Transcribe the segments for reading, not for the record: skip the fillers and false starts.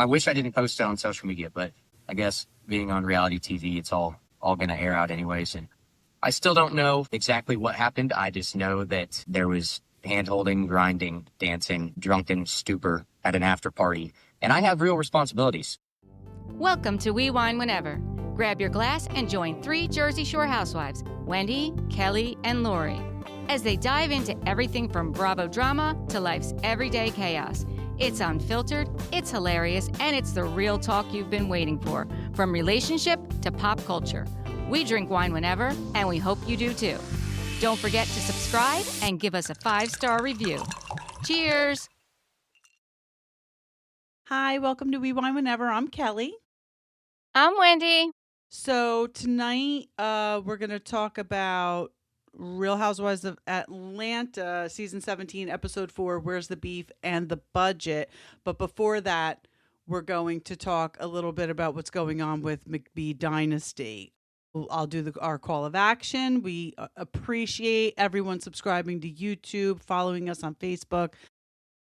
I wish I didn't post it on social media, but I guess being on reality TV, it's all going to air out anyways. And I still don't know exactly what happened. I just know that there was hand-holding, grinding, dancing, drunken stupor at an after party. And I have real responsibilities. Welcome to We Wine Whenever. Grab your glass and join 3 Jersey Shore housewives, Wendy, Kelli, and Lori, as they dive into everything from Bravo drama to life's everyday chaos. It's unfiltered, it's hilarious, and it's the real talk you've been waiting for, from relationship to pop culture. We drink wine whenever, and we hope you do too. Don't forget to subscribe and give us a 5-star review. Cheers! Hi, welcome to We Wine Whenever. I'm Kelli. I'm Wendy. So tonight we're going to talk about Real Housewives of Atlanta, Season 17, Episode 4, Where's the Beef and the Budget. But before that, we're going to talk a little bit about what's going on with McBee Dynasty. I'll do our call of action. We appreciate everyone subscribing to YouTube, following us on Facebook,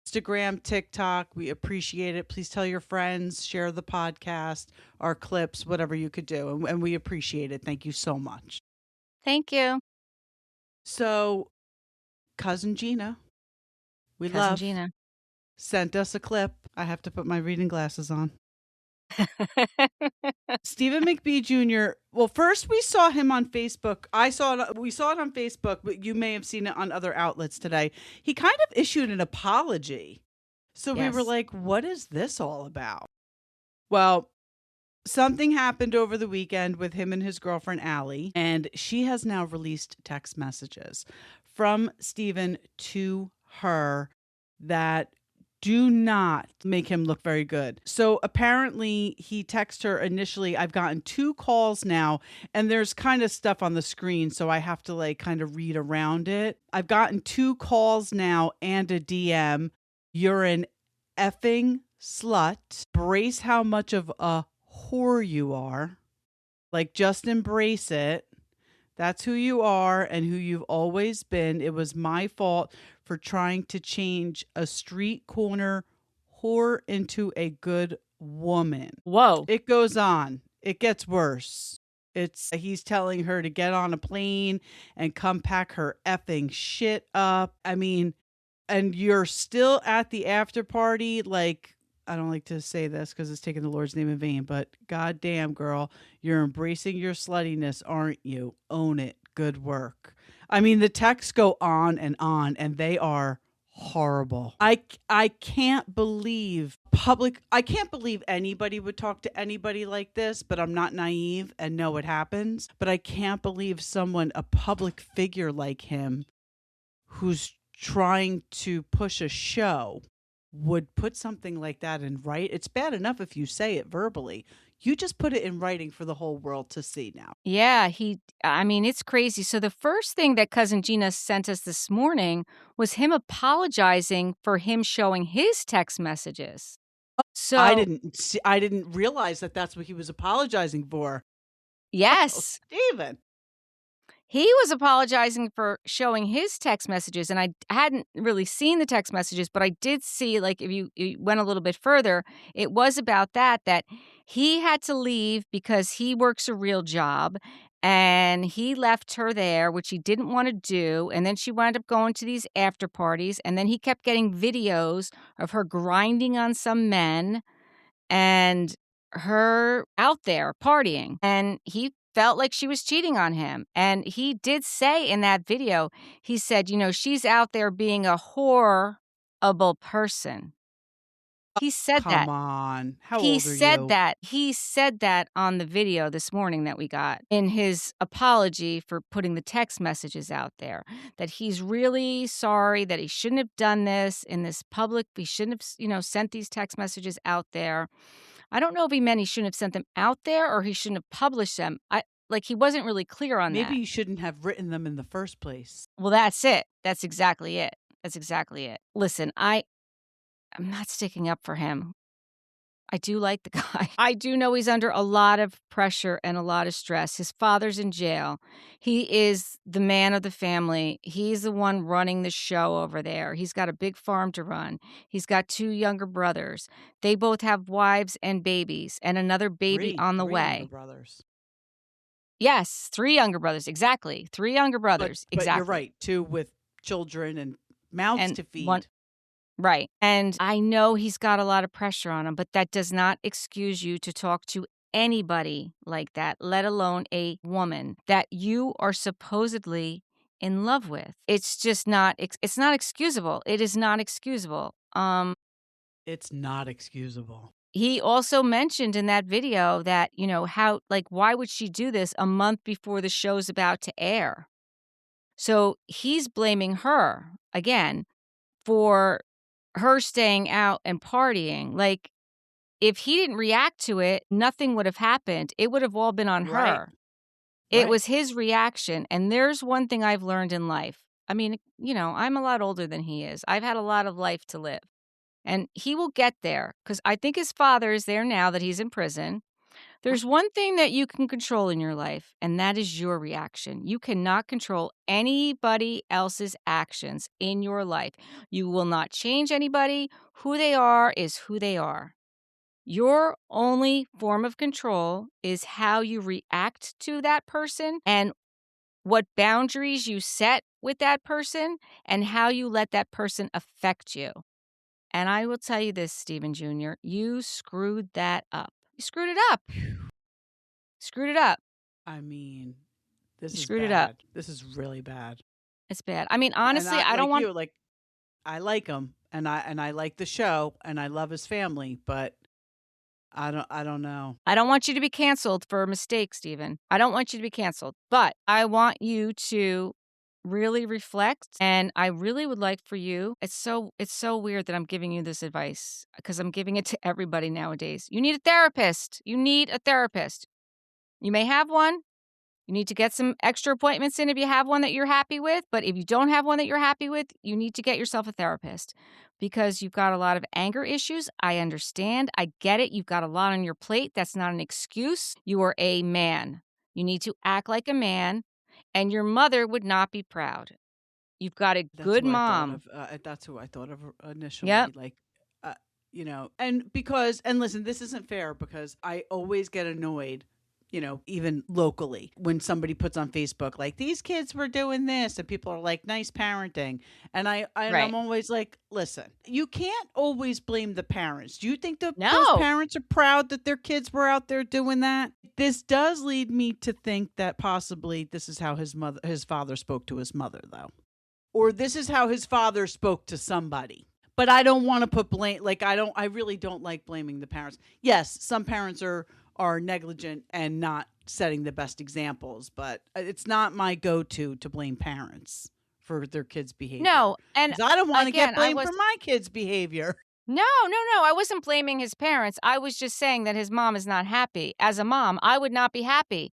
Instagram, TikTok. We appreciate it. Please tell your friends, share the podcast, our clips, whatever you could do. And we appreciate it. Thank you so much. Thank you. So, Cousin Gina, Gina sent us a clip. I have to put my reading glasses on. Steven McBee Jr. Well, first we saw him on Facebook. We saw it on Facebook, but you may have seen it on other outlets today. He kind of issued an apology. So Yes. We were like, what is this all about? Well, something happened over the weekend with him and his girlfriend, Allie, and she has now released text messages from Steven to her that do not make him look very good. So apparently he texted her initially, I've gotten 2 calls now, and there's kind of stuff on the screen, so I have to kind of read around it. I've gotten 2 calls now and a DM. You're an effing slut. Brace how much of a whore you are. Just embrace it. That's who you are and who you've always been. It was my fault for trying to change a street corner whore into a good woman. Whoa. It goes on. It gets worse. He's telling her to get on a plane and come pack her effing shit up. I mean, and you're still at the after party. I don't like to say this because it's taking the Lord's name in vain, but goddamn, girl, you're embracing your sluttiness, aren't you? Own it. Good work. I mean, the texts go on, and they are horrible. I can't believe I can't believe anybody would talk to anybody like this, but I'm not naive and know it happens. But I can't believe a public figure like him, who's trying to push a show, would put something like that in writing. It's bad enough if you say it verbally. You just put it in writing for the whole world to see now. Yeah, it's crazy. So the first thing that Cousin Gina sent us this morning was him apologizing for him showing his text messages. So I didn't realize that that's what he was apologizing for. Yes. Oh, Steven. He was apologizing for showing his text messages, and I hadn't really seen the text messages, but I did see, if you went a little bit further, it was about that he had to leave because he works a real job, and he left her there, which he didn't want to do, and then she wound up going to these after parties, and then he kept getting videos of her grinding on some men and her out there partying, and he felt like she was cheating on him. And he did say in that video, he said, she's out there being a horrible person. He said that. Come on. How he old are said you? that. He said that on the video this morning that we got in his apology for putting the text messages out there, that he's really sorry, that he shouldn't have done this in this public. He shouldn't have, sent these text messages out there. I don't know if he meant he shouldn't have sent them out there or he shouldn't have published them. He wasn't really clear on that. Maybe you shouldn't have written them in the first place. Well, that's it. That's exactly it. Listen, I'm not sticking up for him. I do like the guy. I do know he's under a lot of pressure and a lot of stress. His father's in jail. He is the man of the family. He's the one running the show over there. He's got a big farm to run. He's got 2 younger brothers. They both have wives and babies and another baby on the Three way. younger brothers. Yes, 3 younger brothers. Exactly. 3 younger brothers. But exactly. you're right. 2 with children and mouths to feed. Right. And I know he's got a lot of pressure on him, but that does not excuse you to talk to anybody like that, let alone a woman that you are supposedly in love with. It's just not, it's not excusable. It is not excusable. It's not excusable. He also mentioned in that video that, how, like, why would she do this a month before the show's about to air? So he's blaming her again for her staying out and partying. Like, if he didn't react to it, nothing would have happened. It would have all been on her. It was his reaction. And there's one thing I've learned in life. I mean, I'm a lot older than he is. I've had a lot of life to live. And he will get there because I think his father is there now that he's in prison. There's one thing that you can control in your life, and that is your reaction. You cannot control anybody else's actions in your life. You will not change anybody. Who they are is who they are. Your only form of control is how you react to that person and what boundaries you set with that person and how you let that person affect you. And I will tell you this, Steven Jr., you screwed that up. You screwed it up. Screwed it up. I mean, this is screwed bad. It up. This is really bad. It's bad. I mean, honestly, I don't want. I like him, and I like the show, and I love his family, but I don't know. I don't want you to be canceled for a mistake, Steven. I don't want you to be canceled, but I want you to really reflect, and I really would like for you. It's so weird that I'm giving you this advice because I'm giving it to everybody nowadays. You need a therapist. You need a therapist. You may have one. You need to get some extra appointments in if you have one that you're happy with. But if you don't have one that you're happy with, you need to get yourself a therapist because you've got a lot of anger issues. I understand. I get it. You've got a lot on your plate. That's not an excuse. You are a man. You need to act like a man, and your mother would not be proud. You've got a good mom. That's who I thought of initially. Yep. Like, and listen, this isn't fair because I always get annoyed, even locally when somebody puts on Facebook, like, these kids were doing this and people are like, nice parenting. And I'm always like, listen, you can't always blame the parents. Do you think those parents are proud that their kids were out there doing that? This does lead me to think that possibly this is how his father spoke to his mother, though. Or this is how his father spoke to somebody. But I don't want to put blame, I really don't like blaming the parents. Yes, some parents are negligent and not setting the best examples, but it's not my go-to to blame parents for their kids' behavior. No, and I don't want to get blamed for my kids' behavior. No. I wasn't blaming his parents. I was just saying that his mom is not happy. As a mom, I would not be happy.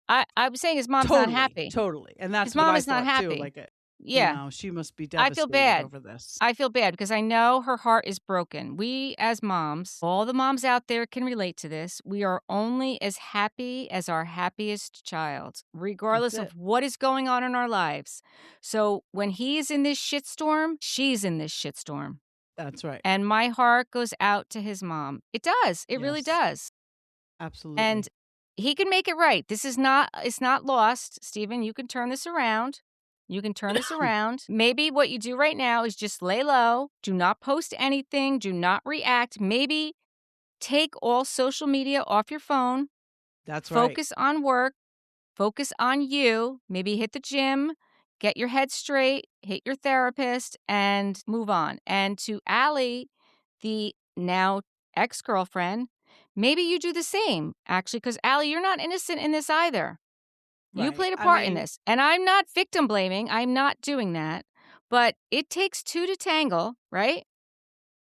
I was saying his mom's not happy. Totally. And that's his mom is not happy. Too. Yeah. She must be devastated over this. I feel bad because I know her heart is broken. We as moms, all the moms out there can relate to this. We are only as happy as our happiest child, regardless of what is going on in our lives. So when he's in this shitstorm, she's in this shitstorm. That's right. And my heart goes out to his mom. It does. It really does. Absolutely. And he can make it right. It's not lost, Steven. You can turn this around. You can turn this around. Maybe what you do right now is just lay low. Do not post anything. Do not react. Maybe take all social media off your phone. That's right. Focus on work. Focus on you. Maybe hit the gym. Get your head straight. Hit your therapist and move on. And to Allie, the now ex-girlfriend, maybe you do the same, actually, because Allie, you're not innocent in this either. You played a part in this. And I'm not victim blaming. I'm not doing that. But it takes 2 to tangle, right?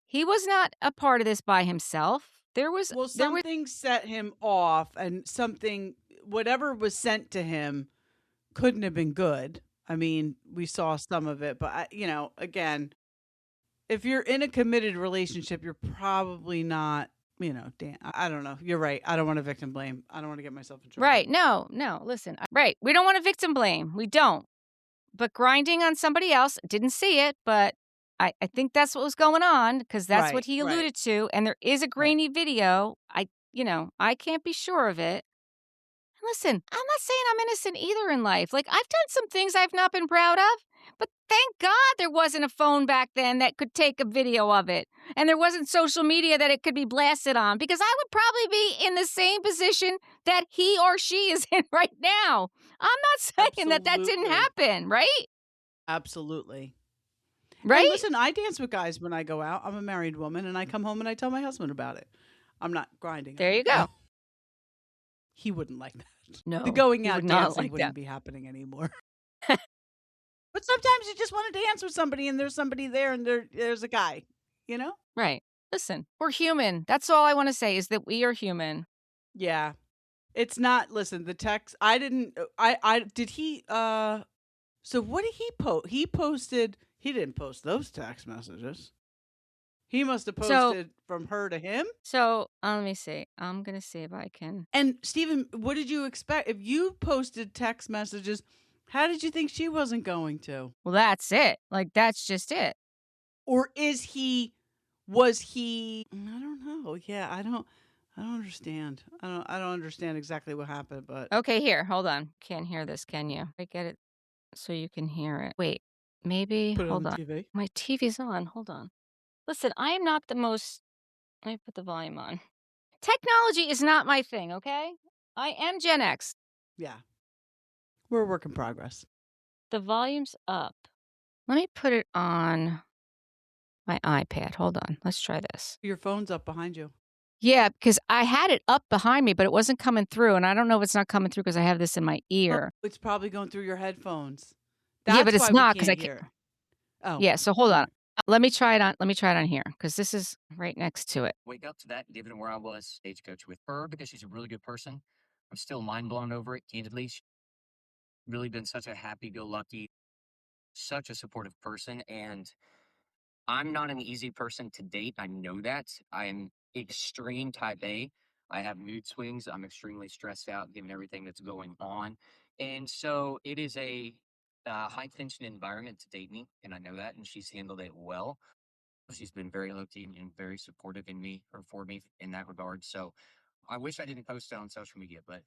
He was not a part of this by himself. Something set him off, and whatever was sent to him couldn't have been good. I mean, we saw some of it, but again, if you're in a committed relationship, you're probably not Dan, I don't know. You're right. I don't want to victim blame. I don't want to get myself in trouble. Right. No, listen. Right. We don't want to victim blame. We don't. But grinding on somebody else, didn't see it, but I think that's what was going on because that's what he alluded to. And there is a grainy video. I can't be sure of it. Listen, I'm not saying I'm innocent either in life. Like, I've done some things I've not been proud of, but thank God there wasn't a phone back then that could take a video of it. And there wasn't social media that it could be blasted on because I would probably be in the same position that he or she is in right now. I'm not saying that didn't happen, right? Absolutely. Right? And listen, I dance with guys when I go out. I'm a married woman, and I come home and I tell my husband about it. I'm not grinding. There you go. He wouldn't like that. No, the going out dancing like wouldn't be happening anymore. But sometimes you just want to dance with somebody and there's somebody there and there's a guy, Right. Listen, we're human. That's all I want to say is that we are human. Yeah. It's not, listen, the text, so what did he post? He didn't post those text messages. He must have posted from her to him. So let me see. I'm going to see if I can. And Steven, what did you expect? If you posted text messages, how did you think she wasn't going to? Well, that's it. Like, that's just it. Or was he, I don't know. Yeah, I don't understand. I don't understand exactly what happened, but. Okay, here, hold on. Can't hear this, can you? I get it so you can hear it. Wait, maybe, hold on. TV. My TV's on, hold on. Listen, I am not the most, let me put the volume on. Technology is not my thing, okay? I am Gen X. Yeah. We're a work in progress. The volume's up. Let me put it on my iPad. Hold on. Let's try this. Your phone's up behind you. Yeah, because I had it up behind me, but it wasn't coming through. And I don't know if it's not coming through because I have this in my ear. Oh, it's probably going through your headphones. Yeah, but it's not because I can't. Oh. Yeah, so hold on. Let me try it on here because this is right next to it. Wake up to that, given where I was stagecoach with her because she's a really good person. I'm still mind blown over it, candidly. She's really been such a happy-go-lucky, such a supportive person. And I'm not an easy person to date. I know that. I am extreme type A. I have mood swings. I'm extremely stressed out given everything that's going on. And so it is a high tension environment to date me. And I know that. And she's handled it well. She's been very low key and very supportive in me or for me in that regard. So I wish I didn't post it on social media, but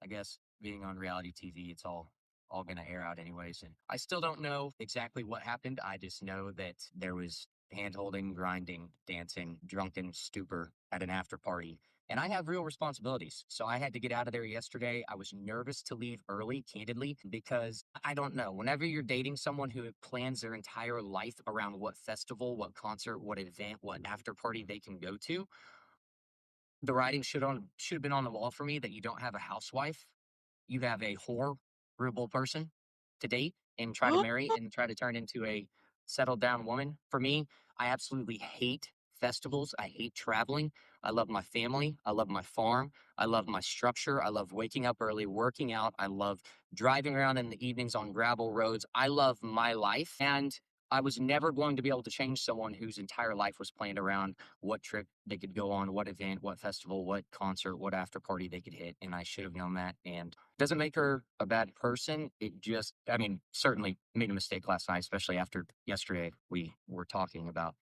I guess being on reality TV, it's all going to air out anyways. And I still don't know exactly what happened. I just know that there was hand holding, grinding, dancing, drunken stupor at an after party. And I have real responsibilities. So I had to get out of there yesterday. I was nervous to leave early, candidly, because I don't know. Whenever you're dating someone who plans their entire life around what festival, what concert, what event, what after party they can go to, the writing should have been on the wall for me that you don't have a housewife. You have a horrible person to date and try to marry and try to turn into a settled down woman. For me, I absolutely hate festivals. I hate traveling. I love my family. I love my farm. I love my structure. I love waking up early, working out. I love driving around in the evenings on gravel roads. I love my life. And I was never going to be able to change someone whose entire life was planned around what trip they could go on, what event, what festival, what concert, what after party they could hit. And I should have known that. And it doesn't make her a bad person. It just, certainly made a mistake last night, especially after yesterday we were talking about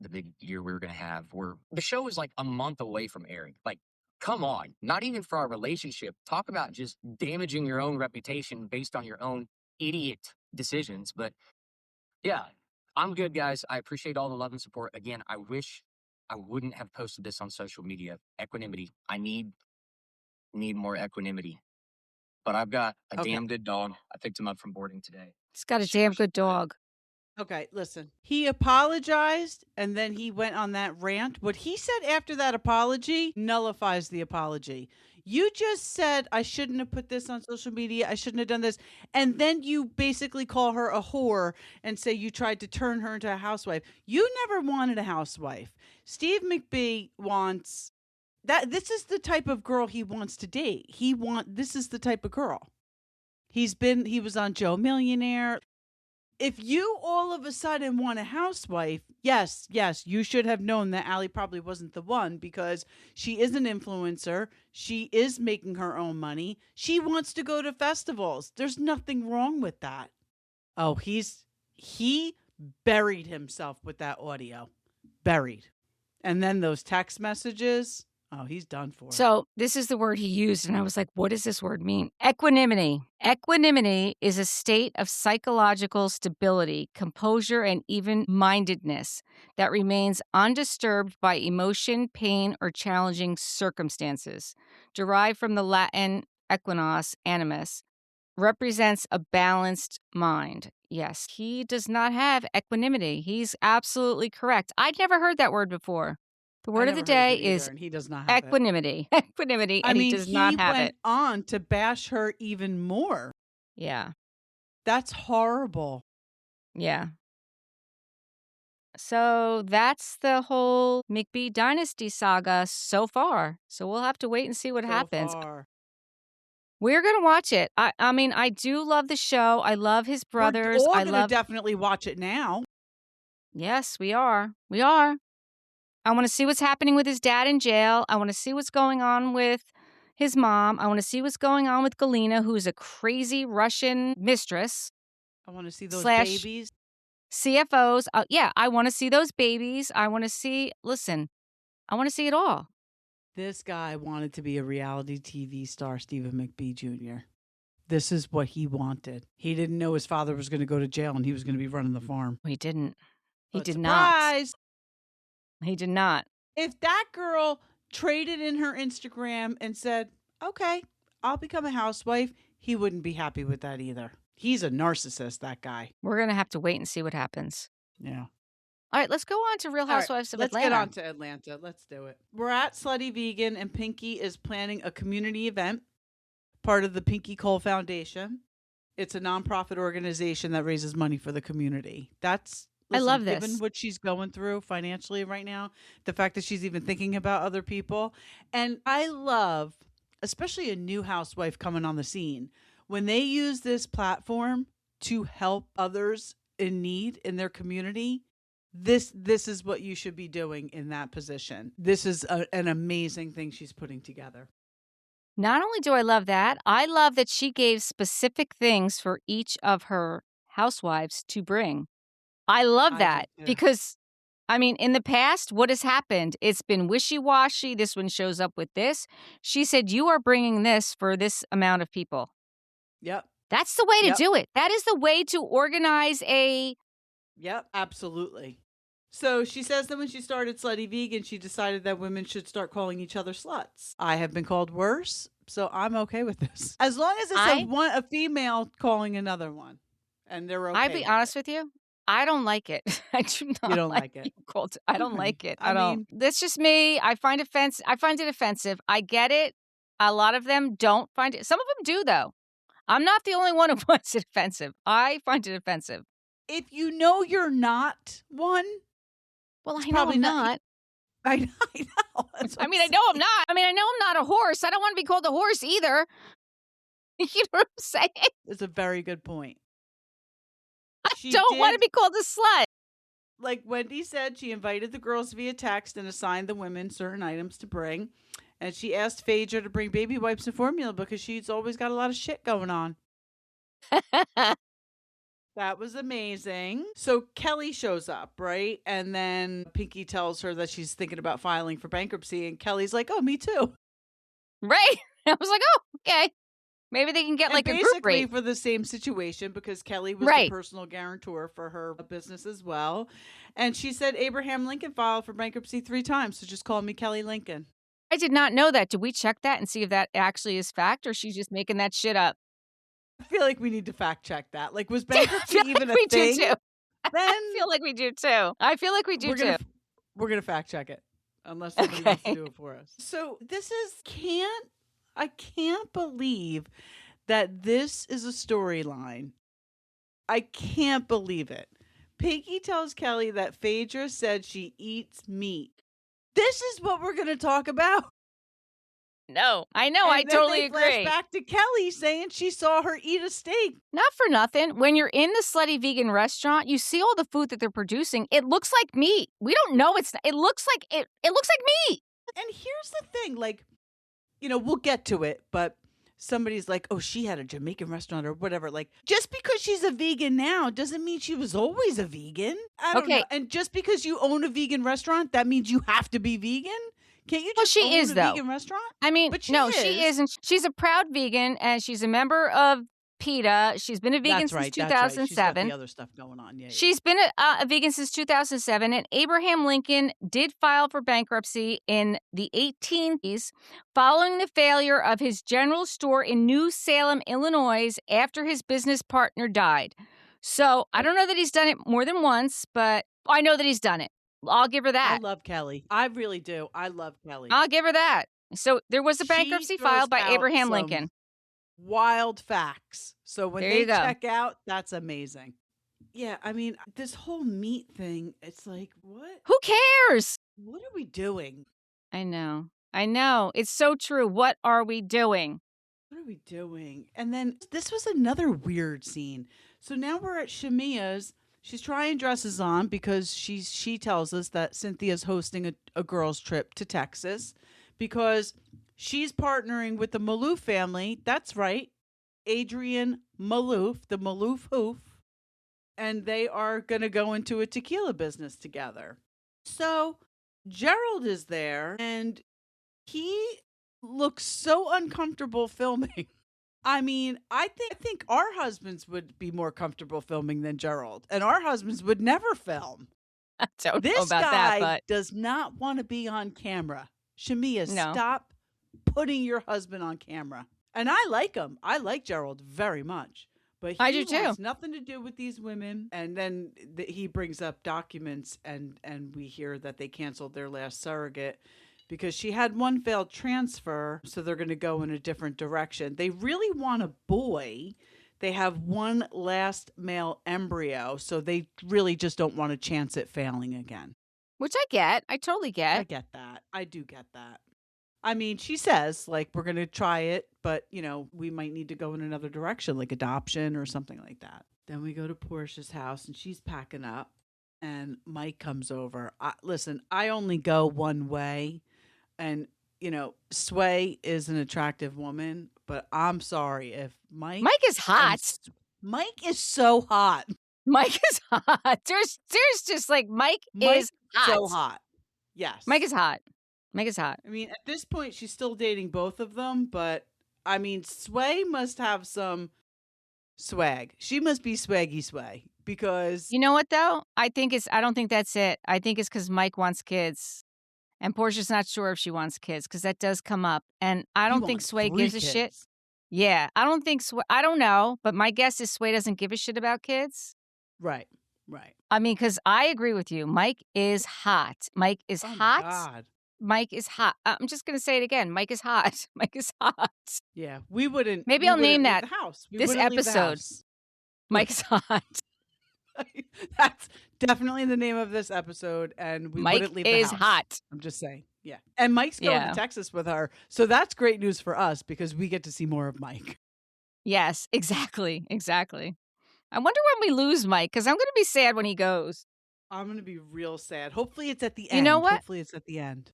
the big year we were going to have. The show is like a month away from airing. Like, come on, not even for our relationship. Talk about just damaging your own reputation based on your own idiot decisions. But yeah, I'm good, guys. I appreciate all the love and support. Again, I wish I wouldn't have posted this on social media. Equanimity. I need more equanimity. But I've got a damn good dog. I picked him up from boarding today. He's got a damn good dog. Okay, listen. He apologized and then he went on that rant. What he said after that apology nullifies the apology. You just said, I shouldn't have put this on social media. I shouldn't have done this. And then you basically call her a whore and say you tried to turn her into a housewife. You never wanted a housewife. Steve McBee wants that. This is the type of girl he wants to date. This is the type of girl. He was on Joe Millionaire. if you all of a sudden want a housewife, yes, you should have known that Allie probably wasn't the one because she is an influencer. She is making her own money. She wants to go to festivals. There's nothing wrong with that. Oh, he buried himself with that audio. Buried. And then those text messages. Oh, he's done for. So this is the word he used, and I was like, what does this word mean? Equanimity. Equanimity is a state of psychological stability, composure, and even-mindedness that remains undisturbed by emotion, pain, or challenging circumstances. Derived from the Latin equinos, animus, represents a balanced mind. Yes, he does not have equanimity. He's absolutely correct. I'd never heard that word before. The word of the day is he does not have equanimity. Equanimity, and he does not have it. He went on to bash her even more. Yeah. That's horrible. Yeah. So that's the whole McBee Dynasty saga so far. So we'll have to wait and see what happens. We're going to watch it. I mean, I do love the show. I love his brothers. We're all going to definitely watch it now. Yes, we are. We are. I want to see what's happening with his dad in jail. I want to see what's going on with his mom. I want to see what's going on with Galina, who's a crazy Russian mistress. I want to see those babies. CFOs. Yeah, I want to see those babies. I want to see, I want to see it all. This guy wanted to be a reality TV star, Steven McBee Jr. This is what he wanted. He didn't know his father was going to go to jail and he was going to be running the farm. He didn't. He did surprise! Not. He did not. If that girl traded in her Instagram and said, okay, I'll become a housewife, he wouldn't be happy with that either. He's a narcissist, that guy. We're going to have to wait and see what happens. Yeah. All right, let's go on to Real Housewives of Atlanta. Let's get on to Atlanta. Let's do it. We're at Slutty Vegan, and Pinky is planning a community event, part of the Pinky Cole Foundation. It's a nonprofit organization that raises money for the community. I love this. Given what she's going through financially right now, the fact that she's even thinking about other people. And I love, especially a new housewife coming on the scene, when they use this platform to help others in need in their community. This is what you should be doing in that position. This is an amazing thing she's putting together. Not only do I love that, I love that she gave specific things for each of her housewives to bring. I love that because, I mean, in the past, what has happened? It's been wishy-washy. This one shows up with this. She said, you are bringing this for this amount of people. Yep. That's the way to do it. That is the way to organize a... Yep, absolutely. So she says that when she started Slutty Vegan, she decided that women should start calling each other sluts. I have been called worse, so I'm okay with this. As long as it's a female calling another one, and they're okay. I'll be honest with you. I don't like it. I do not. You don't like it. I don't like it. I don't. That's just me. I find it offensive. I get it. A lot of them don't find it. Some of them do, though. I'm not the only one who finds it offensive. I find it offensive. If you know you're not one, well, I know I'm not. I know. I mean, I know I'm not. I mean, I know I'm not a horse. I don't want to be called a horse either. You know what I'm saying? It's a very good point. I don't want to be called a slut. Like Wendy said, she invited the girls via text and assigned the women certain items to bring. And she asked Phaedra to bring baby wipes and formula because she's always got a lot of shit going on. That was amazing. So Kelli shows up, right? And then Pinky tells her that she's thinking about filing for bankruptcy. And Kelly's like, oh, me too. Right. I was like, oh, okay. Maybe they can get like a group rate. Basically for the same situation because Kelli was the personal guarantor for her business as well. And she said Abraham Lincoln filed for bankruptcy 3 times. So just call me Kelli Lincoln. I did not know that. Did we check that and see if that actually is fact or she's just making that shit up? I feel like we need to fact check that. Like, was bankruptcy even a thing? Do too. I feel like we do too. We're going to fact check it. Unless somebody wants to do it for us. So this is I can't believe that this is a storyline. I can't believe it. Pinky tells Kelli that Phaedra said she eats meat. This is what we're going to talk about. No, I know. And I then totally they flash agree. back to Kelli saying she saw her eat a steak. Not for nothing. When you're in the Slutty Vegan restaurant, you see all the food that they're producing. It looks like meat. We don't know it looks like it looks like meat. And here's the thing, like, we'll get to it, but somebody's like, oh, she had a Jamaican restaurant or whatever. Like, just because she's a vegan now doesn't mean she was always a vegan. I don't know. And just because you own a vegan restaurant, that means you have to be vegan? Can't you just own a vegan restaurant? I mean, but she isn't. She's a proud vegan, and she's a member of PETA. She's been a vegan since 2007. That's right. She's got the other stuff going on. Yeah, she's been a vegan since 2007, and Abraham Lincoln did file for bankruptcy in the 1880s following the failure of his general store in New Salem, Illinois, after his business partner died. So I don't know that he's done it more than once, but I know that he's done it. I'll give her that. I love Kelli. I really do. I love Kelli. I'll give her that. So there was a bankruptcy filed by Abraham Lincoln. Wild facts. So when they check out, that's amazing. Yeah, I mean, this whole meat thing, it's like, what? Who cares? What are we doing? I know. It's so true. What are we doing? What are we doing? And then this was another weird scene. So now we're at Shamia's. She's trying dresses on because she tells us that Cynthia's hosting a girls' trip to Texas because she's partnering with the Maloof family. That's right. Adrian Maloof, the Maloof Hoof. And they are going to go into a tequila business together. So Gerald is there and he looks so uncomfortable filming. I mean, I think our husbands would be more comfortable filming than Gerald. And our husbands would never film. I don't know this about guy that, but does not want to be on camera. Shamia, stop putting your husband on camera. And I like him. I like Gerald very much. But I do too. Wants nothing to do with these women. And then he brings up documents and we hear that they canceled their last surrogate because she had one failed transfer. So they're going to go in a different direction. They really want a boy. They have one last male embryo. So they really just don't want a chance at failing again. Which I get. I totally get. I get that. I do get that. I mean, she says, like, we're going to try it, but, we might need to go in another direction, like adoption or something like that. Then we go to Portia's house, and she's packing up, and Mike comes over. Listen, I only go one way, and, Sway is an attractive woman, but I'm sorry if Mike is hot. Mike is so hot. Mike is hot. There's just like Mike is hot. So hot. Yes. Mike is hot. Mike is hot. I mean, at this point, she's still dating both of them, but I mean, Sway must have some swag. She must be swaggy Sway because you know what though? I don't think that's it. I think it's because Mike wants kids, and Portia's not sure if she wants kids because that does come up, and I don't think Sway gives a shit. Yeah, I don't think Sway. I don't know, but my guess is Sway doesn't give a shit about kids. Right. I mean, because I agree with you. Mike is hot. Mike is hot. God. Mike is hot. I'm just going to say it again. Mike is hot. Mike is hot. Yeah, we wouldn't. Maybe I'll name that this episode. Mike is hot. That's definitely the name of this episode, and we wouldn't leave the house. Mike is hot. I'm just saying. Yeah, and Mike's going to Texas with her, so that's great news for us because we get to see more of Mike. Yes, exactly. I wonder when we lose Mike because I'm going to be sad when he goes. I'm going to be real sad. Hopefully, it's at the end. You know what? Hopefully, it's at the end.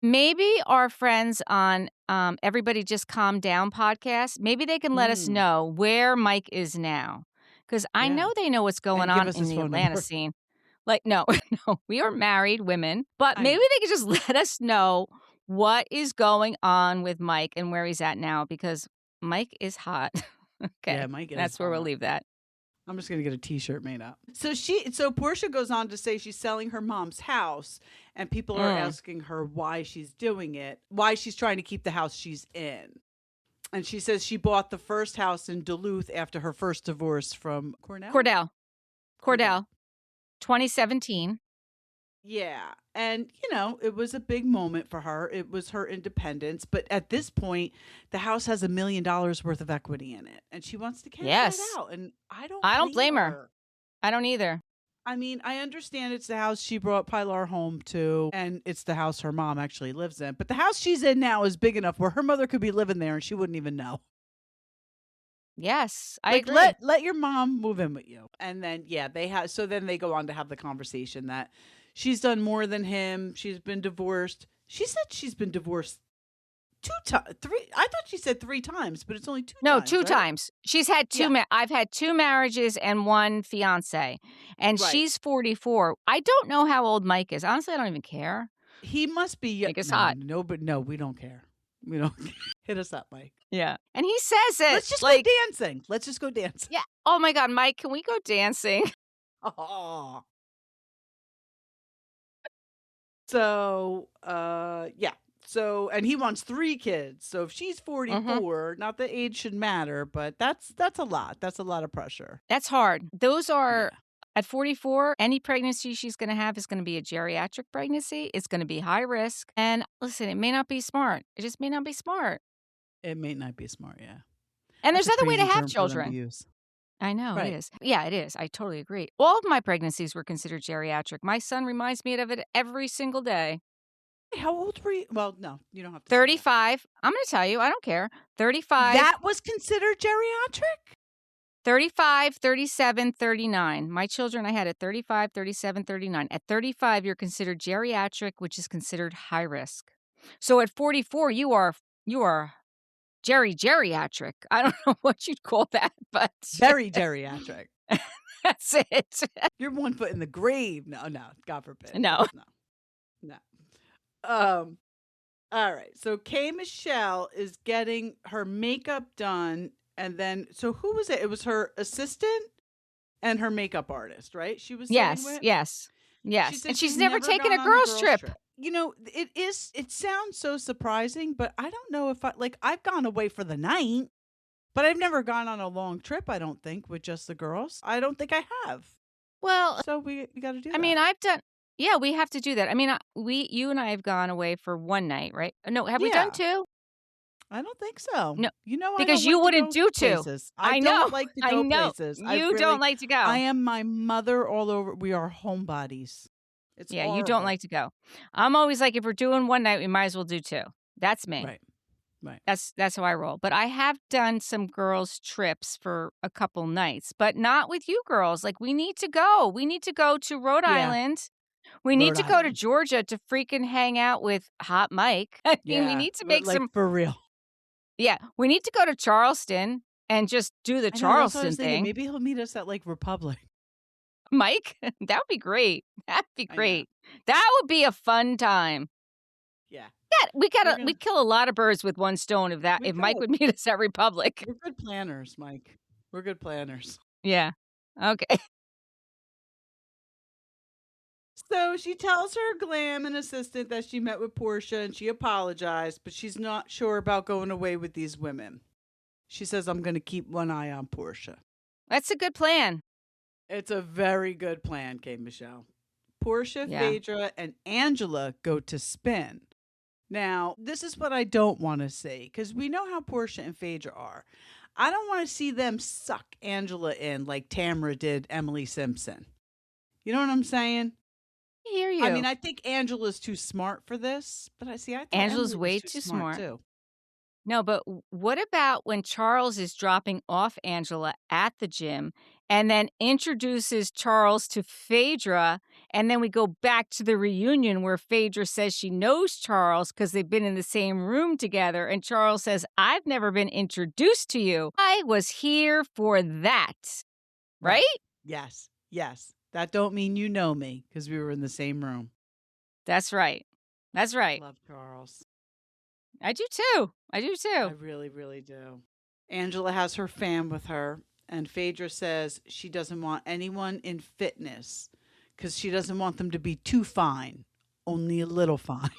Maybe our friends on Everybody Just Calm Down podcast, maybe they can let us know where Mike is now. Because I know they know what's going on in the Atlanta scene. Like, no, we are married women. But maybe they could just let us know what is going on with Mike and where he's at now. Because Mike is hot. Okay. Yeah, Mike is That's where we'll leave that. I'm just going to get a t-shirt made up. So Portia goes on to say she's selling her mom's house and people are asking her why she's doing it, why she's trying to keep the house she's in. And she says she bought the first house in Duluth after her first divorce from Cordell, 2017. Yeah. And, it was a big moment for her. It was her independence. But at this point, the house has $1 million worth of equity in it. And she wants to cash that out. And I don't blame her. I don't either. I mean, I understand it's the house she brought Pilar home to, and it's the house her mom actually lives in. But the house she's in now is big enough where her mother could be living there and she wouldn't even know. Yes, I Like agree. let your mom move in with you. And then they have so then they go on to have the conversation that she's done more than him. She's been divorced. She said she's been divorced 3. I thought she said 3 times, but it's only 2 No, times. 2 right? times. She's had 2 Yeah. I've had 2 marriages and 1 fiancé. And Right. she's 44. I don't know how old Mike is. Honestly, I don't even care. He must be Mike is no, hot. no, but no, we don't care. We don't hit us up, Mike. Yeah. And he says it. Let's just like, go dancing. Let's just go dancing. yeah. Oh my God, Mike, can we go dancing? Oh. So, yeah. So, and he wants 3 kids. So if she's 44, not that age should matter, but that's a lot. That's a lot of pressure. That's hard. Those are Yeah. at 44, any pregnancy she's going to have is going to be a geriatric pregnancy. It's going to be high risk. And listen, it may not be smart. It just may not be smart. It may not be smart, yeah. And That's there's a other way to crazy have term for them to children. use. I know Right. it is. Yeah, it is. I totally agree. All of my pregnancies were considered geriatric. My son reminds me of it every single day. How old were you? Well, no, you don't have to. say that. 35. I'm going to tell you, I don't care. 35. That was considered geriatric? 35, 37, 39. My children I had at 35, 37, 39. At 35, you're considered geriatric, which is considered high risk. So at 44, you are geriatric. I don't know what you'd call that, but Very geriatric. that's it. You're 1 foot in the grave. No, God forbid. No. No. All right. So K Michelle is getting her makeup done. And then, so who was it? It was her assistant and her makeup artist, right? She was sitting Yes, with? yes, She yes. said And she's never taken gone a on girls' trip. You know, it sounds so surprising, but I don't know if I've gone away for the night, but I've never gone on a long trip, I don't think, with just the girls. I don't think I have. Well, So we got to do I that. mean, yeah, we have to do that. I mean, you and I have gone away for one night, right? No, have we done Yeah. 2? I don't think so. No, You know, because I you don't like to wouldn't go do 2. places. I don't know. like to I go know. places. You don't like to go. I am my mother all over. We are homebodies. It's Yeah, horrible. you don't like to go. I'm always like, if we're doing one night, we might as well do 2. That's me. Right. That's how I roll. But I have done some girls' trips for a couple nights, but not with you girls. Like, we need to go. We need to go to Rhode Yeah. Island. We need Rhode to go to Island. Georgia to freaking hang out with Hot Mike. I mean, we need to make like, some. for real. Yeah, we need to go to Charleston and just do the I know, that's what I Charleston was thinking. thing. Maybe he'll meet us at like Republic. Mike, that would be great. That'd be I know. great. That would be a fun time. Yeah. Yeah, gonna- we'd kill a lot of birds with one stone We if Mike could. would meet us at Republic. We're good planners, Mike. We're good planners. Yeah. Okay. So she tells her glam and assistant that she met with Portia and she apologized, but she's not sure about going away with these women. She says, I'm going to keep one eye on Portia. That's a good plan. It's a very good plan, K. Michelle. Portia, Yeah. Phaedra, and Angela go to spin. Now, this is what I don't want to see, because we know how Portia and Phaedra are. I don't want to see them suck Angela in like Tamara did Emily Simpson. You know what I'm saying? I hear you. I mean, I think Angela's too smart for this, but I thought Angela's Emily was way too smart. too. No, but what about when Charles is dropping off Angela at the gym and then introduces Charles to Phaedra, and then we go back to the reunion where Phaedra says she knows Charles because they've been in the same room together, and Charles says, I've never been introduced to you. I was here for that. Right? Yes. That don't mean you know me, because we were in the same room. That's right. That's right. Love Charles. I do too. I really, really do. Angela has her fam with her, and Phaedra says she doesn't want anyone in fitness because she doesn't want them to be too fine, only a little fine.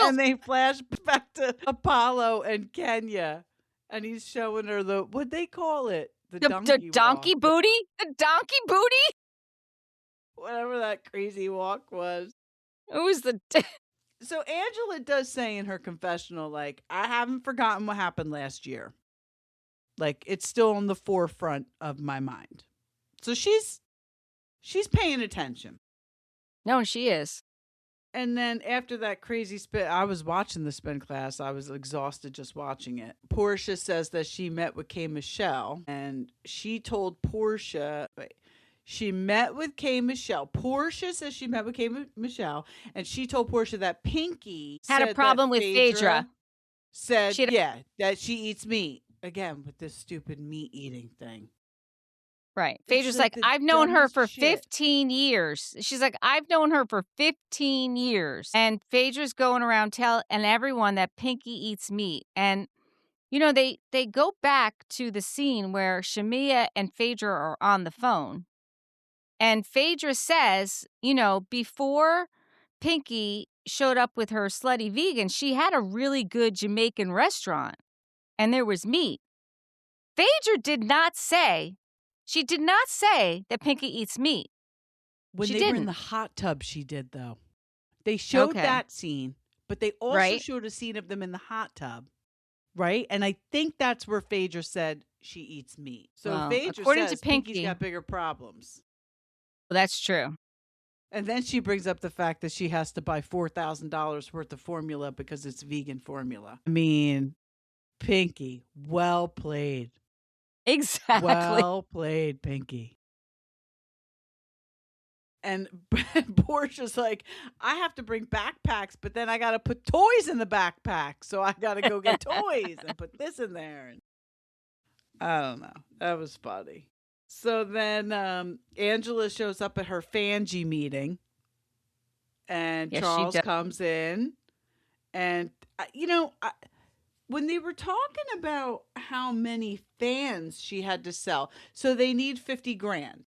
And they flash back to Apollo and Kenya, and he's showing her what'd they call it? The donkey walk. booty? The donkey booty? Whatever that crazy walk was. It was the... So Angela does say in her confessional, like, I haven't forgotten what happened last year. Like, it's still on the forefront of my mind. So she's She's paying attention. No, she is. And then after that crazy spin, I was watching the spin class. I was exhausted just watching it. Portia says that she met with K. Michelle, and she told Portia, she met with K. Michelle. Portia says she met with K. Michelle, and she told Portia that Pinky Had a problem with Phaedra. Said, that she eats meat. Again, with this stupid meat eating thing. Right. Phaedra's like, I've known her for 15 years. She's like, I've known her for 15 years. And Phaedra's going around telling everyone that Pinky eats meat. And, you know, they go back to the scene where Shamia and Phaedra are on the phone. And Phaedra says, you know, before Pinky showed up with her Slutty Vegan, she had a really good Jamaican restaurant. And there was meat. Phaedra did not say that Pinky eats meat. When they were in the hot tub, she did, though. They showed that scene, but they also showed a scene of them in the hot tub, right? And I think that's where Phaedra said she eats meat. So Phaedra says Pinky's got bigger problems. Well, that's true. And then she brings up the fact that she has to buy $4,000 worth of formula because it's vegan formula. I mean, Pinky, well played. Exactly. Well played, Pinky. And Portia's like, I have to bring backpacks, but then I got to put toys in the backpack. So I got to go get toys and put this in there. And I don't know. That was funny. So then Angela shows up at her Fangie meeting. And Charles comes in. And, you know, when they were talking about how many fans she had to sell, so they need 50 grand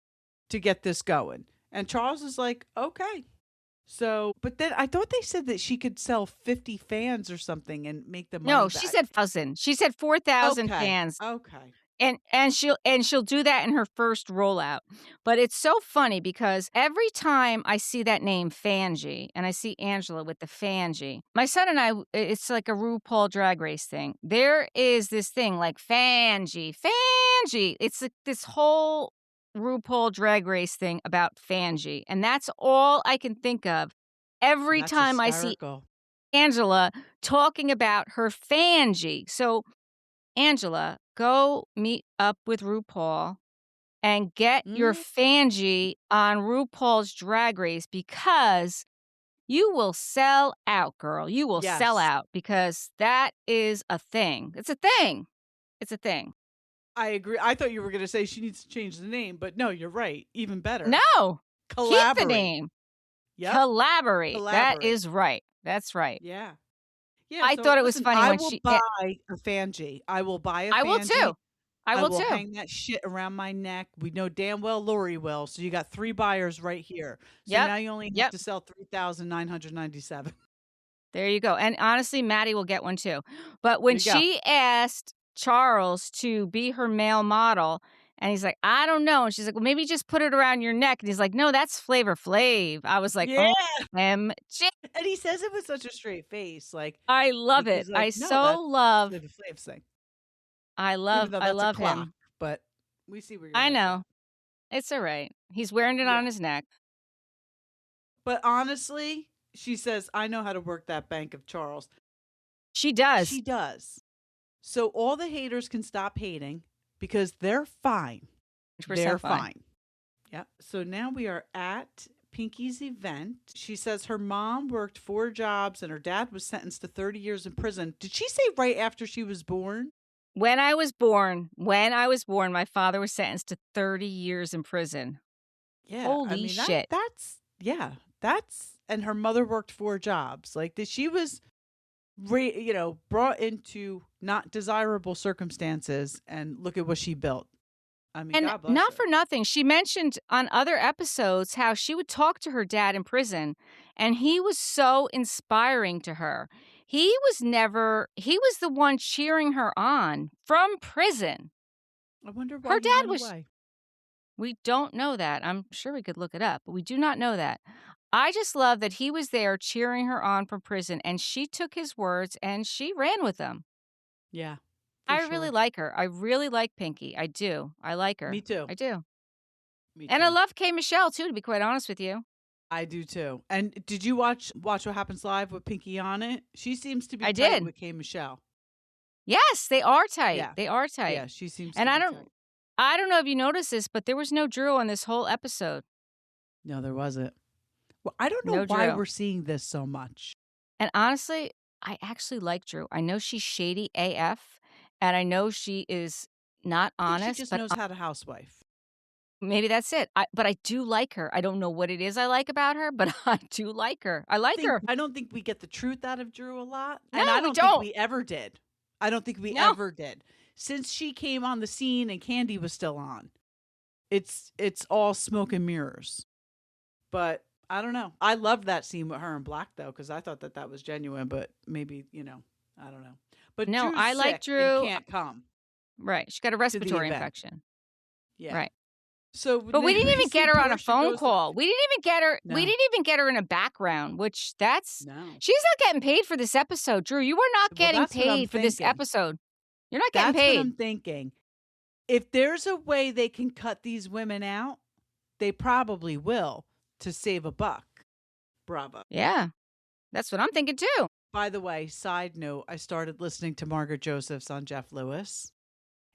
to get this going. And Charles is like, okay. So, but then I thought they said that she could sell 50 fans or something and make the money back. She said 1,000. She said 4,000 fans. Okay. And she'll do that in her first rollout. But it's so funny because every time I see that name Fangie and I see Angela with the Fangie, my son and I, it's like a RuPaul Drag Race thing. There is this thing like Fangie. It's like this whole RuPaul Drag Race thing about Fangie. And that's all I can think of every time hysterical. I see Angela talking about her Fangie. So Angela, go meet up with RuPaul and get your Fangie on RuPaul's Drag Race because you will sell out, girl. You will sell out because that is a thing. It's a thing. It's a thing. I agree. I thought you were going to say she needs to change the name, but no, you're right. Even better. No. Collaborate. Keep the name. Yep. Collaborate. That is right. That's right. Yeah. Yeah, I thought it was funny when she. I will buy a Fangie. I will buy a Fangie. I will too. I will too. Hang that shit around my neck. We know damn well Lori will. So you got 3 buyers right here. So now you only have to sell 3,997. There you go. And honestly, Maddie will get one too. But when she asked Charles to be her male model, and he's like, I don't know. And she's like, well, maybe just put it around your neck. And he's like, no, that's Flavor Flav. I was like, OMG. And he says it with such a straight face. Like, I love it. Like, I so love Flavor Flav's thing. I love him. But we see where you're I know. It's all right. He's wearing it on his neck. But honestly, she says, I know how to work that bank of Charles. She does. She does. So all the haters can stop hating because they're fine. They're fine. Yeah. So now we are at Pinky's event. She says her mom worked 4 jobs and her dad was sentenced to 30 years in prison. Did she say right after she was born? When I was born, my father was sentenced to 30 years in prison. Yeah. Holy shit. And her mother worked 4 jobs. Like she was, brought into not desirable circumstances, and look at what she built. I mean, and God bless not her. for nothing, she mentioned on other episodes how she would talk to her dad in prison, and he was so inspiring to her. He was the one cheering her on from prison. I wonder why her dad went was. away. We don't know that. I'm sure we could look it up, but we do not know that. I just love that he was there cheering her on from prison, and she took his words and she ran with them. Yeah. I really like her. I really like Pinky. I do. I like her. Me too. I do. Me And I too. love K. Michelle, too, to be quite honest with you. I do too. And did you watch What Happens Live with Pinky on it? She seems to be I tight did. with K. Michelle. Yes, they are tight. Yeah. They are tight. Yeah, she seems And to I be don't tight. I don't know if you noticed this, but there was no Drew on this whole episode. No, there wasn't. Well, I don't know No why Drew. we're seeing this so much. And honestly, I actually like Drew. I know she's shady AF, and I know she is not I think honest, she just but knows how to housewife. maybe that's it. But I do like her. I don't know what it is I like about her, but I do like her. I like her. I don't think we get the truth out of Drew a lot. No, and I we don't don't. think we ever did. I don't think we No. ever did. Since she came on the scene and Candy was still on. It's all smoke and mirrors. But I don't know. I loved that scene with her in black, though, because I thought that was genuine. But maybe, I don't know. But No, Drew's I like sick Drew. and can't come. Right. She got a respiratory event. infection. Yeah. Right. So, But we didn't even get her on a phone call. We didn't even get her. No. We didn't even get her in a background, which that's. No. She's not getting paid for this episode, Drew. You are not Well, getting that's what I'm paid for this thinking. episode. You're not getting That's paid. what I'm thinking. If there's a way they can cut these women out, they probably will to save a buck. Bravo. Yeah. That's what I'm thinking too. By the way, side note, I started listening to Margaret Josephs on Jeff Lewis,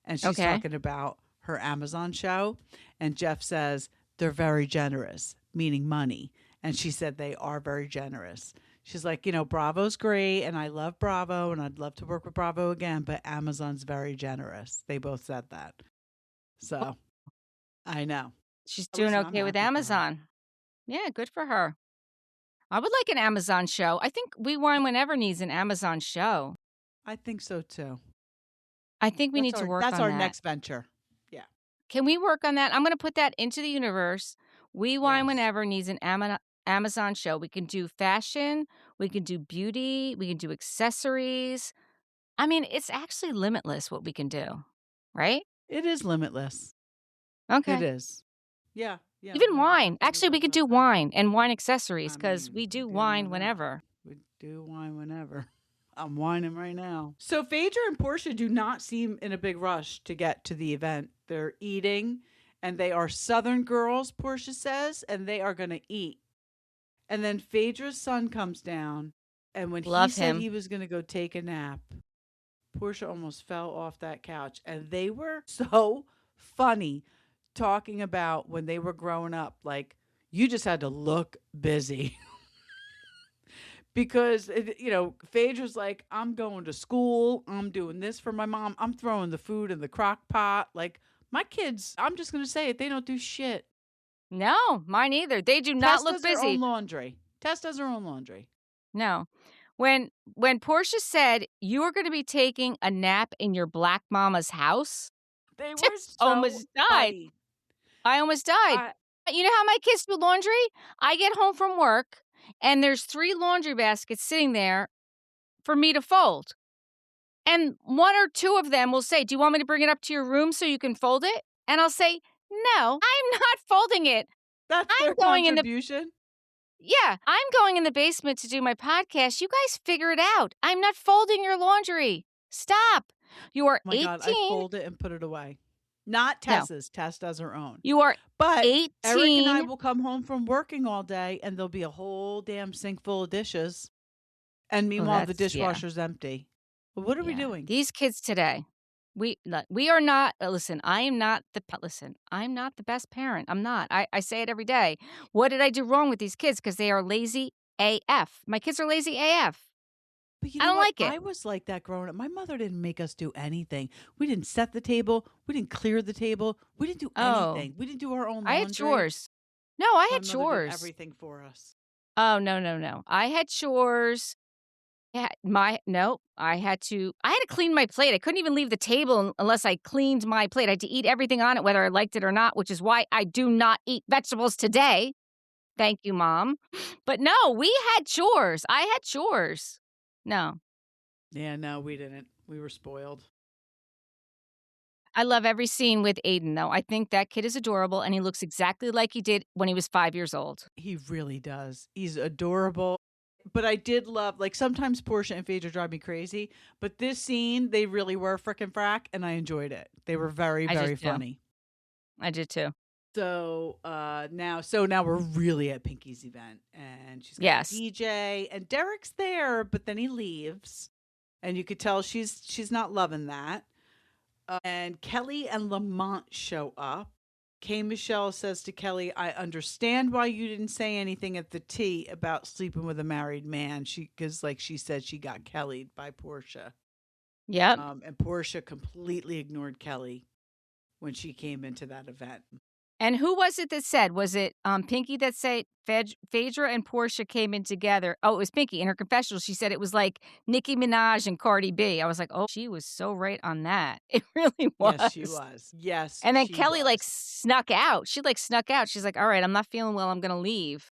and she's Okay. talking about her Amazon show, and Jeff says they're very generous, meaning money. And she said they are very generous. She's like, Bravo's great, and I love Bravo, and I'd love to work with Bravo again, but Amazon's very generous. They both said that. So, I know. She's At least doing I'm okay with happy for her. Amazon. Yeah, good for her. I would like an Amazon show. I think We Wine Whenever needs an Amazon show. I think so, too. I think we need to work on that. That's our next venture. Yeah. Can we work on that? I'm going to put that into the universe. We Wine Yes. Whenever needs an Amazon show. We can do fashion. We can do beauty. We can do accessories. I mean, it's actually limitless what we can do, right? It is limitless. Okay. It is. Yeah. Yeah. Even never wine. thought Actually, we about could do that. wine and wine accessories I because mean, we do why wine not? whenever. We do wine whenever. I'm whining right now. So Phaedra and Portia do not seem in a big rush to get to the event. They're eating, and they are Southern girls, Portia says, and they are going to eat. And then Phaedra's son comes down, and when Love he said him. he was going to go take a nap, Portia almost fell off that couch. And they were so funny talking about when they were growing up. Like, you just had to look busy. Because, Phaedra's like, I'm going to school. I'm doing this for my mom. I'm throwing the food in the crock pot. Like, my kids, I'm just going to say it. They don't do shit. No, mine either. They do not Tess look does her busy. own laundry. Tess does her own laundry. No. When Portia said you were going to be taking a nap in your black mama's house, They were Tess so almost died. funny. I almost died. You know how my kids do laundry? I get home from work and there's 3 laundry baskets sitting there for me to fold. And 1 or 2 of them will say, "Do you want me to bring it up to your room so you can fold it?" And I'll say, "No, I'm not folding it. That's I'm their going in the- contribution. Yeah, I'm going in the basement to do my podcast. You guys figure it out. I'm not folding your laundry. Stop. You are Oh my 18. God, I fold it and put it away. Not No. Tess's. Tess does her own. You are But 18. Eric and I will come home from working all day, and there'll be a whole damn sink full of dishes. And meanwhile, the that's- yeah. dishwasher's empty. Well, what are we Yeah. doing? These kids today, we are not. Listen, I'm not the best parent. I'm not. I say it every day. What did I do wrong with these kids? Because they are lazy AF. My kids are lazy AF. But you I know don't what? like it. I was like that growing up. My mother didn't make us do anything. We didn't set the table. We didn't clear the table. We didn't do Oh. anything. We didn't do our own laundry. I had chores. No, I My had mother did chores. everything for us. Oh, no. I had chores. Yeah, I had to clean my plate. I couldn't even leave the table unless I cleaned my plate. I had to eat everything on it, whether I liked it or not, which is why I do not eat vegetables today. Thank you, Mom. But no, we had chores. I had chores. No. Yeah, no, we didn't. We were spoiled. I love every scene with Aiden, though. I think that kid is adorable, and he looks exactly like he did when he was 5 years old. He really does. He's adorable. But I did love, like, sometimes Portia and Phaedra drive me crazy. But this scene, they really were frickin' frack, and I enjoyed it. They were very, I did very too. funny. I did too. So now we're really at Pinky's event, and she's got Yes. a DJ, and Derek's there, but then he leaves, and you could tell she's not loving that. And Kelli and Lamont show up. Kay Michelle says to Kelli, "I understand why you didn't say anything at the tea about sleeping with a married man." Because like she said, she got Kellied by Portia. Yep. And Portia completely ignored Kelli when she came into that event. And who was it that said? Was it Pinky that said Phaedra and Portia came in together? Oh, it was Pinky. In her confessional, she said it was like Nicki Minaj and Cardi B. I was like, oh, she was so right on that. It really was. Yes, she was. Yes. And then she Kelli like was. snuck out. She like snuck out. She's like, all right, I'm not feeling well. I'm going to leave.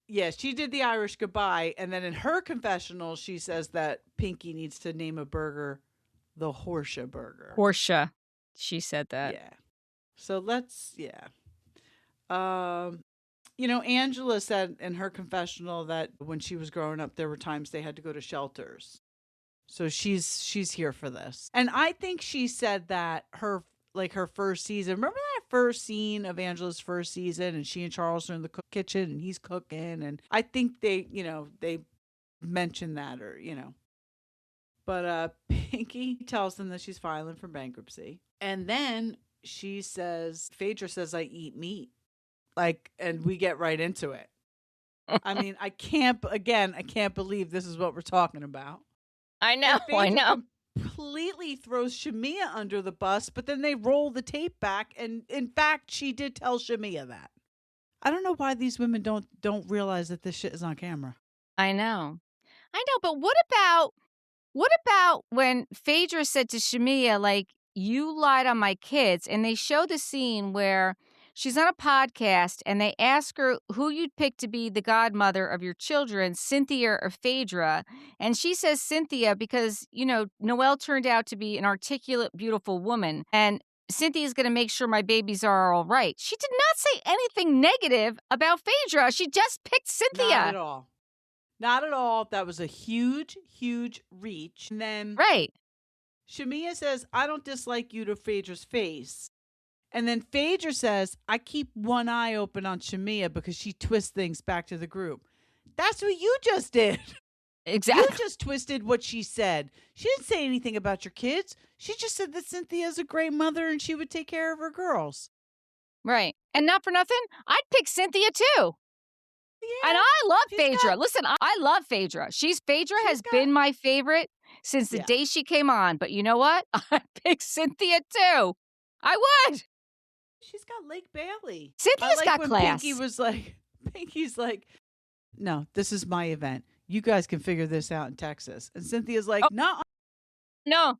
Yeah, she did the Irish goodbye. And then in her confessional, she says that Pinky needs to name a burger the Portia burger. Portia. She said that. Yeah. So Angela said in her confessional that when she was growing up, there were times they had to go to shelters. So she's here for this. And I think she said that her first season, remember that first scene of Angela's first season, and she and Charles are in the kitchen and he's cooking. And I think they mentioned that but Pinky tells them that she's filing for bankruptcy. And then she says, Phaedra says, "I eat meat." And we get right into it. I mean, I can't believe this is what we're talking about. I know. Completely throws Shamia under the bus, but then they roll the tape back. And in fact, she did tell Shamia that. I don't know why these women don't realize that this shit is on camera. I know. But what about when Phaedra said to Shamia, like, you lied on my kids? And they show the scene where she's on a podcast and they ask her who you'd pick to be the godmother of your children, Cynthia or Phaedra. And she says Cynthia because, Noelle turned out to be an articulate, beautiful woman. And Cynthia's going to make sure my babies are all right. She did not say anything negative about Phaedra. She just picked Cynthia. Not at all. Not at all. That was a huge, huge reach. And then right. Shamia says, "I don't dislike you," to Phaedra's face. And then Phaedra says, "I keep one eye open on Shamia because she twists things back to the group." That's what you just did. Exactly. You just twisted what she said. She didn't say anything about your kids. She just said that Cynthia's a great mother and she would take care of her girls. Right. And not for nothing, I'd pick Cynthia too. Yeah, and I love Phaedra. Listen, I love Phaedra. Phaedra has been my favorite since the day she came on. But you know what? I'd pick Cynthia too. I would. She's got Lake Bailey. Cynthia's got class. Pinky's like, "No, this is my event. You guys can figure this out in Texas." And Cynthia's like, "No,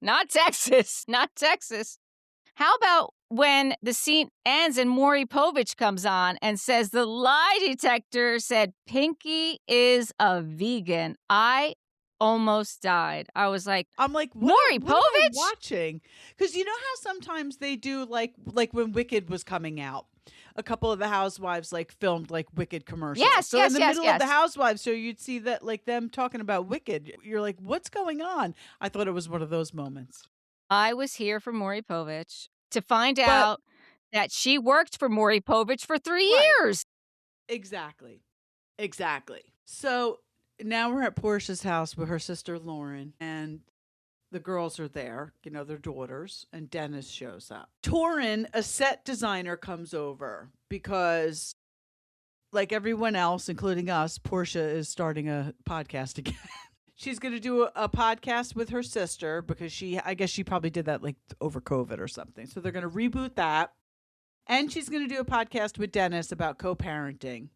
not Texas. Not Texas." How about when the scene ends and Maury Povich comes on and says the lie detector said Pinky is a vegan? I almost died. I was like, Maury Povich? What am I watching? Because you know how sometimes they do like when Wicked was coming out, a couple of the housewives filmed Wicked commercials. Yes, so in the middle of the housewives show, you'd see that them talking about Wicked. You're like, what's going on? I thought it was one of those moments. I was here for Maury Povich to find out that she worked for Maury Povich for 3 years. Exactly. So now we're at Portia's house with her sister Lauren, and the girls are there, their daughters, and Dennis shows up. Torrin, a set designer, comes over because, like everyone else, including us, Portia is starting a podcast again. She's going to do a podcast with her sister because I guess she probably did that over COVID or something. So they're going to reboot that. And she's going to do a podcast with Dennis about co-parenting.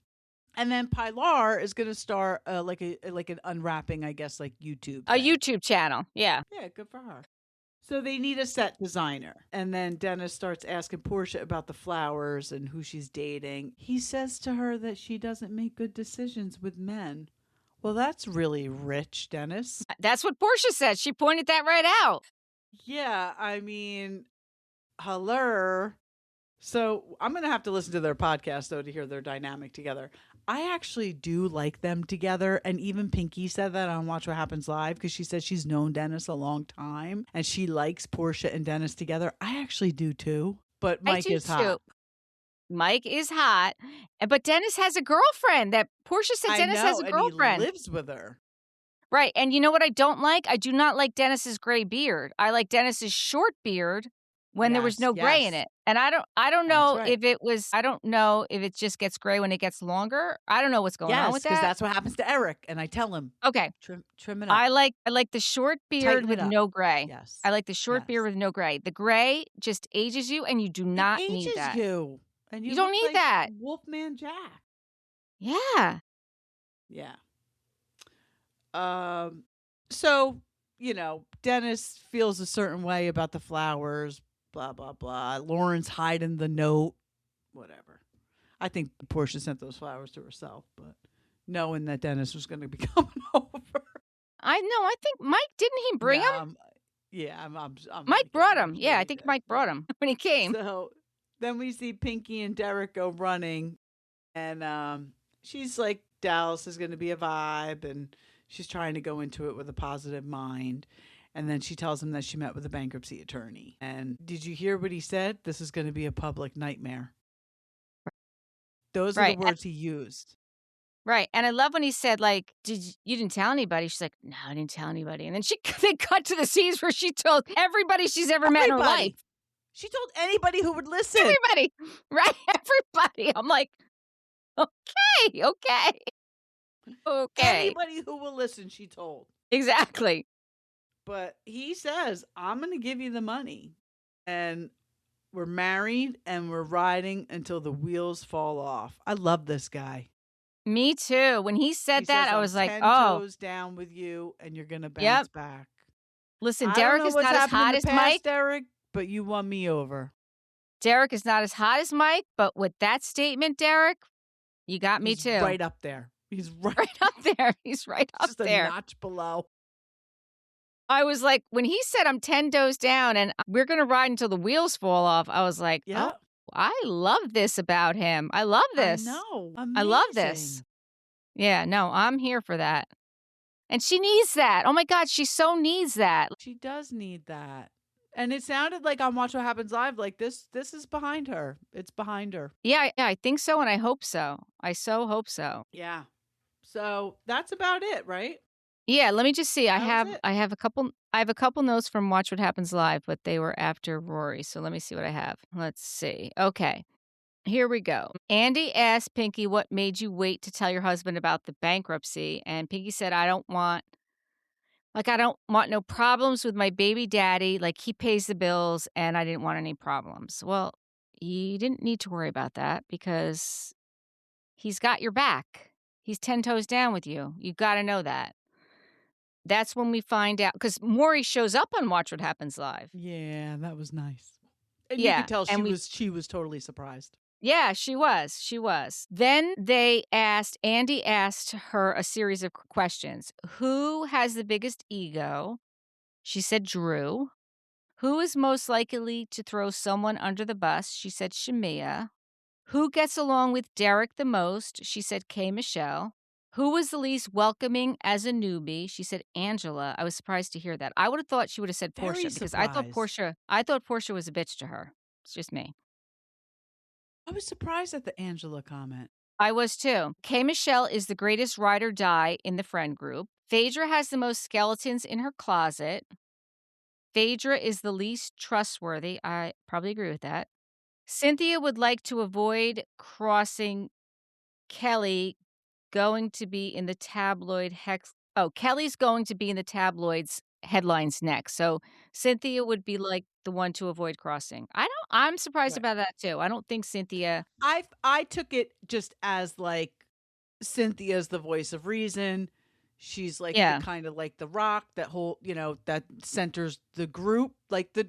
And then Pilar is going to start an unwrapping, I guess, YouTube. A YouTube channel. Yeah. Yeah, good for her. So they need a set designer. And then Dennis starts asking Portia about the flowers and who she's dating. He says to her that she doesn't make good decisions with men. Well, that's really rich, Dennis. That's what Portia said. She pointed that right out. Yeah, I mean, hello. So I'm going to have to listen to their podcast, though, to hear their dynamic together. I actually do like them together. And even Pinky said that on Watch What Happens Live because she said she's known Dennis a long time and she likes Portia and Dennis together. I actually do, too. But Mike is hot. Mike is hot, but Dennis has a girlfriend. That Portia said I Dennis has know, a and he girlfriend. lives with her. Right. And you know what I don't like? I do not like Dennis's gray beard. I like Dennis's short beard when there was Yes, no gray in yes. it. And I don't That's know right. if it was I don't know if it just gets gray when it gets longer. I don't know what's going on Yes, with because that. that's what happens to Eric, and I tell him, Okay. trim it up. I like the short beard Tighten it with up. no gray. Yes. I like the short beard Yes. with no gray. The gray just ages you and you do It not need ages that. you, and You you don't look need like that. Wolfman Jack. Yeah. Yeah. So, Dennis feels a certain way about the flowers, blah, blah, blah. Lauren's hiding the note, whatever. I think Portia sent those flowers to herself, but knowing that Dennis was going to be coming over. I know. I think Mike, didn't he bring him? Yeah, I'm Mike brought him. I'm Yeah, I really think good. Mike brought him when he came. So then we see Pinky and Derek go running, and she's like, Dallas is going to be a vibe, and she's trying to go into it with a positive mind. And then she tells him that she met with a bankruptcy attorney. And did you hear what he said? This is going to be a public nightmare. Those are the words he used. Right. And I love when he said, like, you didn't tell anybody? She's like, no, I didn't tell anybody. And then they cut to the scenes where she told everybody she's ever met in her life. She told anybody who would listen. Everybody. Right? Everybody. I'm like, okay. Anybody who will listen, she told. Exactly. But he says, I'm going to give you the money. And we're married and we're riding until the wheels fall off. I love this guy. Me too. When he said that, says, I was like, 10 oh. toes down with you and you're going to bounce back. Listen, Derek is not as hot as Mike. Derek, but you won me over. Derek is not as hot as Mike, but with that statement, Derek, you got me too. Right up there. He's right up there. He's right up just there. A notch below. I was like, when he said I'm 10 toes down and we're going to ride until the wheels fall off, I was like, oh, I love this about him. I love this. I know. Amazing. I love this. Yeah, no, I'm here for that. And she needs that. Oh my God, she so needs that. She does need that. And it sounded like on Watch What Happens Live, like this is behind her. It's behind her. Yeah, I think so, and I hope so. I so hope so. Yeah. So that's about it, right? Yeah, let me just see. I have a couple notes from Watch What Happens Live, but they were after Rory. So let me see what I have. Let's see. Okay. Here we go. Andy asked Pinky what made you wait to tell your husband about the bankruptcy, and Pinky said, I don't want no problems with my baby daddy. Like, he pays the bills and I didn't want any problems. Well, you didn't need to worry about that because he's got your back. He's 10 toes down with you. You got to know that. That's when we find out, because Maury shows up on Watch What Happens Live. Yeah, that was nice. And yeah, you could tell she was totally surprised. Yeah, she was. Then Andy asked her a series of questions. Who has the biggest ego? She said Drew. Who is most likely to throw someone under the bus? She said Shamia. Who gets along with Derek the most? She said Kay Michelle. Who was the least welcoming as a newbie? She said Angela. I was surprised to hear that. I would have thought she would have said Portia because I thought Portia was a bitch to her. It's just me. I was surprised at the Angela comment. I was too. Kay Michelle is the greatest ride or die in the friend group. Phaedra has the most skeletons in her closet. Phaedra is the least trustworthy. I probably agree with that. Cynthia would like to avoid crossing Kelli, going to be in the tabloid Kelly's going to be in the tabloids headlines next. So Cynthia would be like the one to avoid crossing. I'm surprised about that too. I don't think Cynthia. I took it just as like Cynthia's the voice of reason. She's like the kind of like the rock that whole, that centers the group, like the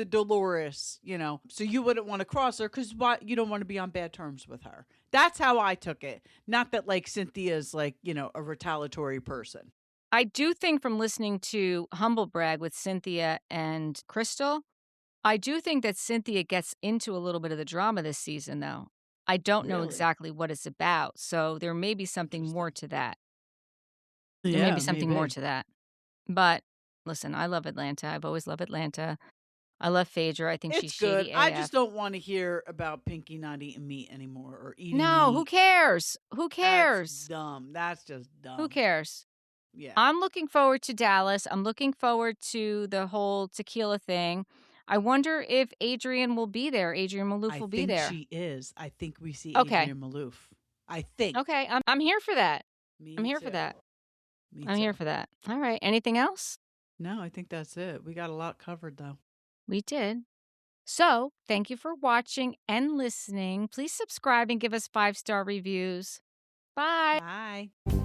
Dolores, So you wouldn't want to cross her because you don't want to be on bad terms with her. That's how I took it. Not that like Cynthia's like, a retaliatory person. I do think from listening to Humble Brag with Cynthia and Crystal, I do think that Cynthia gets into a little bit of the drama this season, though. I don't know exactly what it's about, so there may be something more to that. There may be something more to that. But listen, I love Atlanta. I've always loved Atlanta. I love Phaedra. I think she's It's good. shady I AF. just don't want to hear about Pinky not eating meat anymore or eating No, meat. who cares? Who That's cares? dumb. That's just dumb. Who cares? Yeah. I'm looking forward to Dallas. I'm looking forward to the whole tequila thing. I wonder if Adrienne will be there. Adrienne Maloof will be there. I think she is. I think we see Okay. Adrienne Maloof. I think. Okay, I'm here for that. Me I'm here too. for that. Me I'm here too. for that. All right. Anything else? No, I think that's it. We got a lot covered though. We did. So, thank you for watching and listening. Please subscribe and give us 5-star reviews. Bye. Bye.